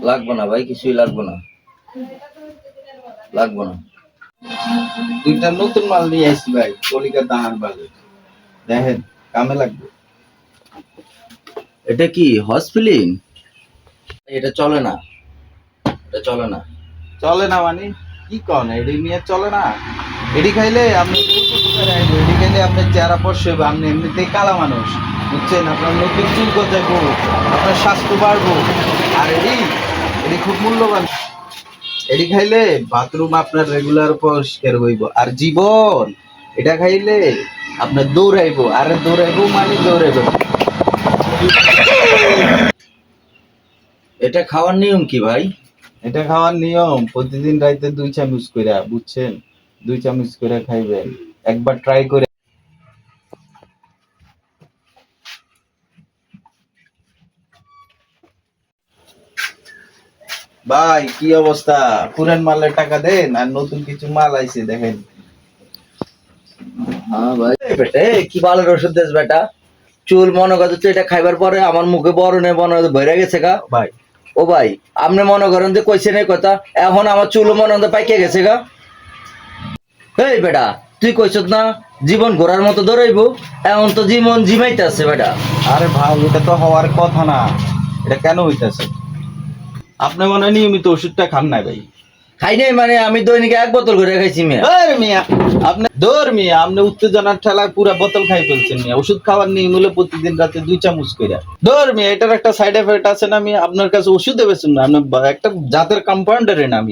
লাগবো না ভাই, কিছুই লাগবো না, লাগবো না। দুইটা নতুন মাল নিয়ে আসছি ভাই, কলিকা দাহান বাজে, দেখেন কামে লাগবে। এটা কি হসপিলিন? এটা চলে না, এটা চলে না। চলে না মানে কি কন, এডি নিয়ে চলে না? এডি খাইলে আপনি এডি খাইলে আপনার চেহারা পড়ছে, আপনি এমনিতেই কালা মানুষ, বুঝছেন? আপনার নতুন চুল গজাইবো, আপনার স্বাস্থ্য বাড়বো। আর এডি এডি খুব মূল্যবান। এডি খাইলে বাথরুম আপনার রেগুলার পরিষ্কার হইব। আর জীবন এটা খাইলে আপনার দৌড়াইবো, আর দৌড়াইবো মানে দৌড়াইবো। এটা খাওয়ার নিয়ম কি ভাই? এটা খাওয়ার নিয়ম প্রতিদিন রাইতে 2 চামচ কইরা, বুঝছেন? 2 চামচ কইরা খাইবেন, একবার ট্রাই করে। ভাই কি অবস্থা? পুরান মালের টাকা দেন, আর নতুন কিছু মাল আইছে দেখেন। হ্যাঁ ভাই। বেটে কি বালের ওষুধ দেস বেটা? চুল মনে করছে এটা খাইবার পরে আমার মুখে বরণে মনে ভরে গেছে গা। ভাই ও ভাই, আপনি মনে করেন যে কইছেন এই কথা, এখন আমার চুল মনে হয় পাইকে গেছে গা। এই বেটা, তুই কইছত না জীবন ঘোরার মতো দৌড়াইবো, এখন তো জীবন জিমাইতে আছে বেটা। আরে ভাই এটা তো হওয়ার কথা না, এটা কেন হইতাছে? আপনি মনে হয় নিয়মিত ওষুধটা খান না ভাই? খাই নাই মানে আমি দৈনিক 1 বোতল করে খাইছি মিয়া। আরে মিয়া আপনি দৌড় মিয়া, আপনি উত্তেজনার ঠেলায় পুরা বোতল খাই ফেলছেন মিয়া। ওষুধ খাওয়ার নিয়ম হলো প্রতিদিন রাতে 2 চামচ করে। দৌড় মিয়া, এটার একটা সাইড এফেক্ট আছে না মিয়া? আপনার কাছে ওষুধ দেবেছেন না, আপনি একটা জাতের কম্পাউন্ডারে না মিয়া।